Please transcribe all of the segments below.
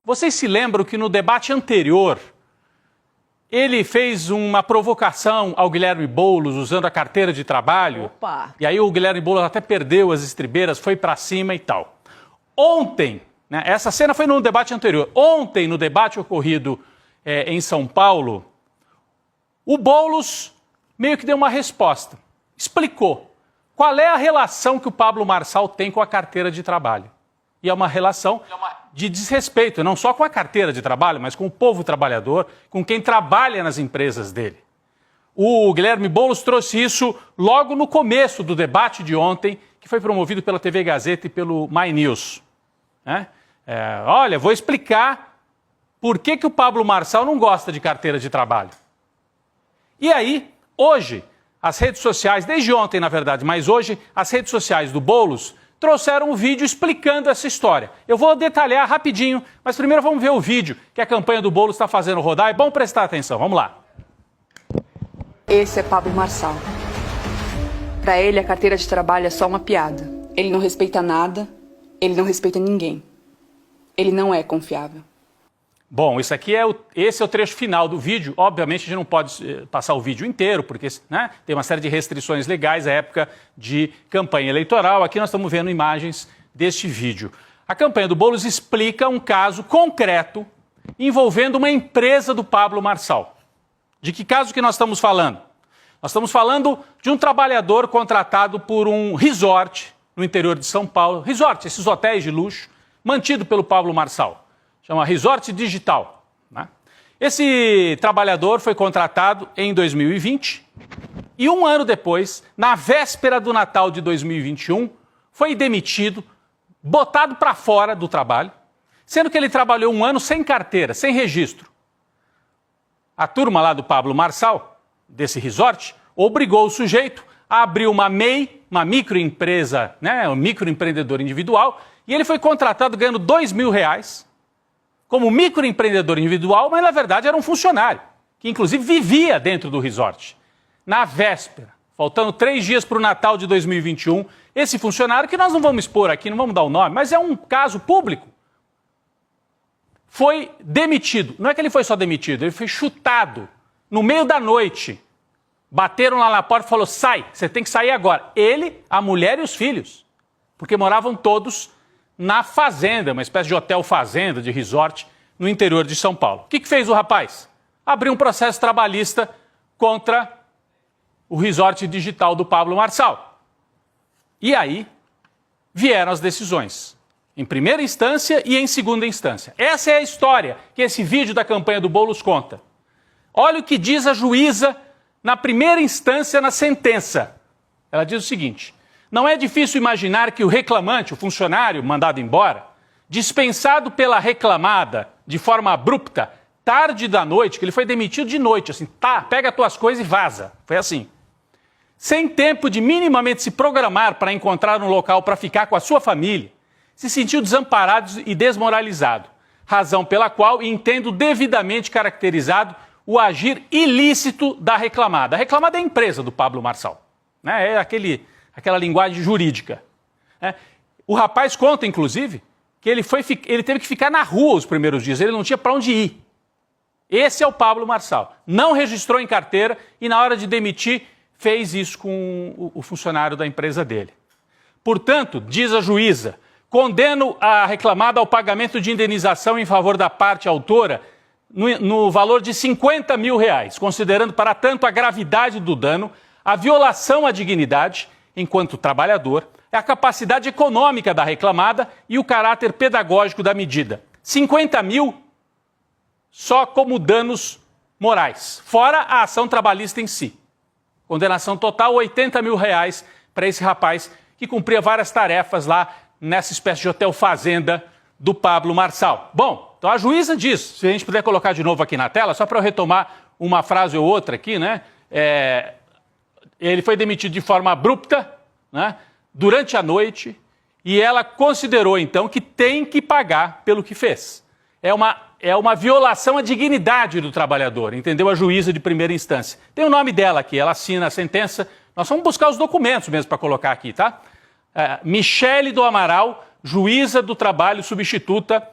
Vocês se lembram que no debate anterior, ele fez uma provocação ao Guilherme Boulos usando a carteira de trabalho? Opa. E aí o Guilherme Boulos até perdeu as estribeiras, foi para cima e tal. Ontem, né, essa cena foi no debate anterior. Ontem, no debate ocorrido em São Paulo, o Boulos meio que deu uma resposta. Explicou qual é a relação que o Pablo Marçal tem com a carteira de trabalho. E é uma relação de desrespeito, não só com a carteira de trabalho, mas com o povo trabalhador, com quem trabalha nas empresas dele. O Guilherme Boulos trouxe isso logo no começo do debate de ontem, que foi promovido pela TV Gazeta e pelo My News. Olha, vou explicar por que o Pablo Marçal não gosta de carteira de trabalho. E aí, hoje, as redes sociais, desde ontem na verdade, mas hoje, as redes sociais do Boulos trouxeram um vídeo explicando essa história. Eu vou detalhar rapidinho, mas primeiro vamos ver o vídeo que a campanha do Boulos está fazendo rodar. É bom prestar atenção, vamos lá. Esse é Pablo Marçal. Para ele, a carteira de trabalho é só uma piada. Ele não respeita nada, ele não respeita ninguém. Ele não é confiável. Bom, esse é o trecho final do vídeo. Obviamente, a gente não pode passar o vídeo inteiro, porque tem uma série de restrições legais à época de campanha eleitoral. Aqui nós estamos vendo imagens deste vídeo. A campanha do Boulos explica um caso concreto envolvendo uma empresa do Pablo Marçal. De que caso que nós estamos falando? Nós estamos falando de um trabalhador contratado por um resort no interior de São Paulo. Resort, esses hotéis de luxo, mantido pelo Pablo Marçal. Chama Resort Digital. Né? Esse trabalhador foi contratado em 2020 e um ano depois, na véspera do Natal de 2021, foi demitido, botado para fora do trabalho, sendo que ele trabalhou um ano sem carteira, sem registro. A turma lá do Pablo Marçal, desse resort, obrigou o sujeito a abrir uma MEI, uma microempresa, né, um microempreendedor individual, e ele foi contratado ganhando R$2.000, como microempreendedor individual, mas na verdade era um funcionário, que inclusive vivia dentro do resort. Na véspera, faltando 3 dias para o Natal de 2021, esse funcionário, que nós não vamos expor aqui, não vamos dar o nome, mas é um caso público, foi demitido. Não é que ele foi só demitido, ele foi chutado no meio da noite. Bateram lá na porta e falaram, sai, você tem que sair agora. Ele, a mulher e os filhos, porque moravam todos na fazenda, uma espécie de hotel fazenda, de resort, no interior de São Paulo. O que fez o rapaz? Abriu um processo trabalhista contra o resort digital do Pablo Marçal. E aí vieram as decisões, em primeira instância e em segunda instância. Essa é a história que esse vídeo da campanha do Boulos conta. Olha o que diz a juíza na primeira instância na sentença. Ela diz o seguinte: não é difícil imaginar que o reclamante, o funcionário mandado embora, dispensado pela reclamada de forma abrupta, tarde da noite, que ele foi demitido de noite, assim, tá, pega as tuas coisas e vaza. Foi assim. Sem tempo de minimamente se programar para encontrar um local para ficar com a sua família, se sentiu desamparado e desmoralizado, razão pela qual entendo devidamente caracterizado o agir ilícito da reclamada. A reclamada é a empresa do Pablo Marçal, né? É aquela linguagem jurídica. O rapaz conta, inclusive, que ele teve que ficar na rua os primeiros dias, ele não tinha para onde ir. Esse é o Pablo Marçal. Não registrou em carteira e, na hora de demitir, fez isso com o funcionário da empresa dele. Portanto, diz a juíza, condeno a reclamada ao pagamento de indenização em favor da parte autora no valor de R$50 mil, considerando, para tanto, a gravidade do dano, a violação à dignidade, enquanto trabalhador, a capacidade econômica da reclamada e o caráter pedagógico da medida. 50 mil só como danos morais, fora a ação trabalhista em si. Condenação total, R$80 mil para esse rapaz que cumpria várias tarefas lá nessa espécie de hotel fazenda do Pablo Marçal. Bom, então a juíza diz, se a gente puder colocar de novo aqui na tela, só para eu retomar uma frase ou outra aqui, né? Ele foi demitido de forma abrupta, né, durante a noite, e ela considerou, então, que tem que pagar pelo que fez. É uma violação à dignidade do trabalhador, entendeu? A juíza de primeira instância. Tem o nome dela aqui, ela assina a sentença. Nós vamos buscar os documentos mesmo para colocar aqui, tá? Michele do Amaral, juíza do trabalho substituta,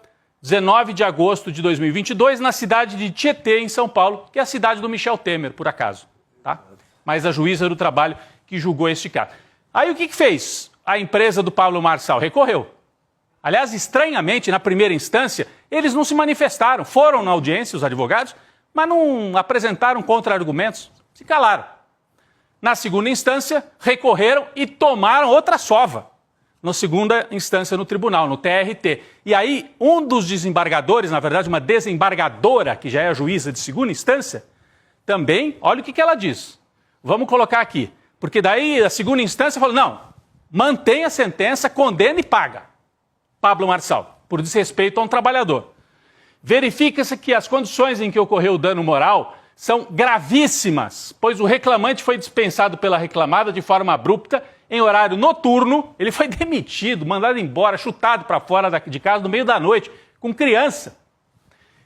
19 de agosto de 2022, na cidade de Tietê, em São Paulo, que é a cidade do Michel Temer, por acaso. Tá? Mas a juíza do trabalho que julgou este caso. Aí o que fez a empresa do Pablo Marçal? Recorreu. Aliás, estranhamente, na primeira instância, eles não se manifestaram. Foram na audiência, os advogados, mas não apresentaram contra-argumentos. Se calaram. Na segunda instância, recorreram e tomaram outra sova. Na segunda instância no tribunal, no TRT. E aí, um dos desembargadores, na verdade, uma desembargadora, que já é a juíza de segunda instância, também, olha o que ela diz. Vamos colocar aqui. Porque daí a segunda instância falou, não, mantém a sentença, condena e paga. Pablo Marçal, por desrespeito a um trabalhador. Verifica-se que as condições em que ocorreu o dano moral são gravíssimas, pois o reclamante foi dispensado pela reclamada de forma abrupta, em horário noturno, ele foi demitido, mandado embora, chutado para fora de casa no meio da noite, com criança,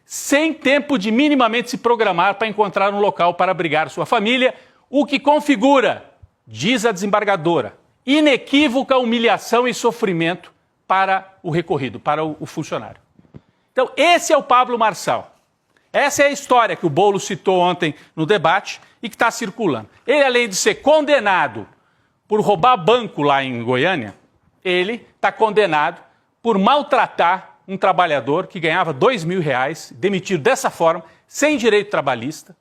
sem tempo de minimamente se programar para encontrar um local para abrigar sua família, o que configura, diz a desembargadora, inequívoca humilhação e sofrimento para o recorrido, para o funcionário. Então, esse é o Pablo Marçal. Essa é a história que o Boulos citou ontem no debate e que está circulando. Ele, além de ser condenado por roubar banco lá em Goiânia, ele está condenado por maltratar um trabalhador que ganhava R$2.000, demitido dessa forma, sem direito trabalhista.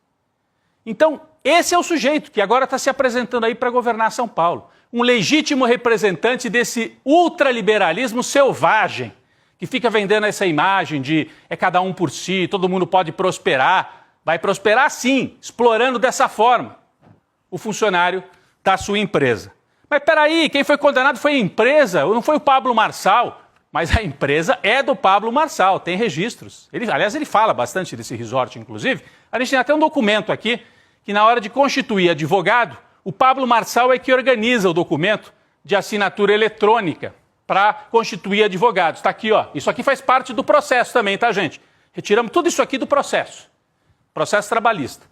Então, esse é o sujeito que agora está se apresentando aí para governar São Paulo. Um legítimo representante desse ultraliberalismo selvagem, que fica vendendo essa imagem de é cada um por si, todo mundo pode prosperar. Vai prosperar sim, explorando dessa forma o funcionário da sua empresa. Mas peraí, quem foi condenado foi a empresa, não foi o Pablo Marçal. Mas a empresa é do Pablo Marçal, tem registros. Aliás, ele fala bastante desse resort, inclusive. A gente tem até um documento aqui que na hora de constituir advogado, o Pablo Marçal é que organiza o documento de assinatura eletrônica para constituir advogados. Está aqui, ó. Isso aqui faz parte do processo também, tá, gente? Retiramos tudo isso aqui do processo. Processo trabalhista.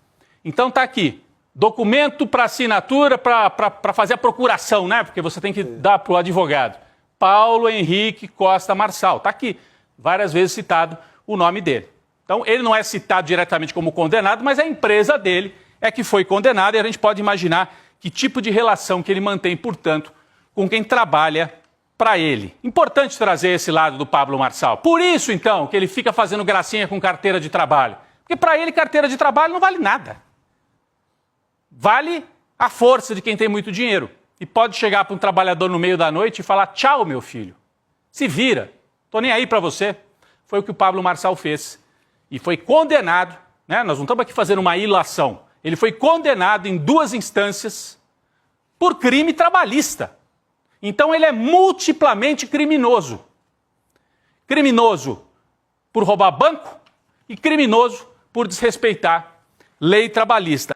Então está aqui. Documento para assinatura, para fazer a procuração, né? Porque você tem que dar para o advogado. Paulo Henrique Costa Marçal. Está aqui. Várias vezes citado o nome dele. Então, ele não é citado diretamente como condenado, mas a empresa dele é que foi condenada e a gente pode imaginar que tipo de relação que ele mantém, portanto, com quem trabalha para ele. Importante trazer esse lado do Pablo Marçal. Por isso, então, que ele fica fazendo gracinha com carteira de trabalho. Porque para ele, carteira de trabalho não vale nada. Vale a força de quem tem muito dinheiro. E pode chegar para um trabalhador no meio da noite e falar, tchau, meu filho. Se vira. Tô nem aí para você. Foi o que o Pablo Marçal fez. E foi condenado, né? Nós não estamos aqui fazendo uma ilação. Ele foi condenado em 2 instâncias por crime trabalhista. Então ele é multiplamente criminoso. Criminoso por roubar banco e criminoso por desrespeitar lei trabalhista.